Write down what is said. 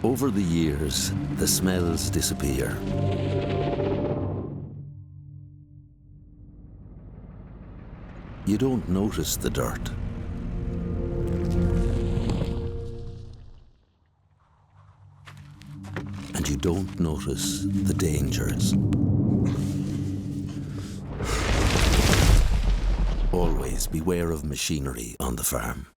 Over the years, the smells disappear. You don't notice the dirt. And you don't notice the dangers. Always beware of machinery on the farm.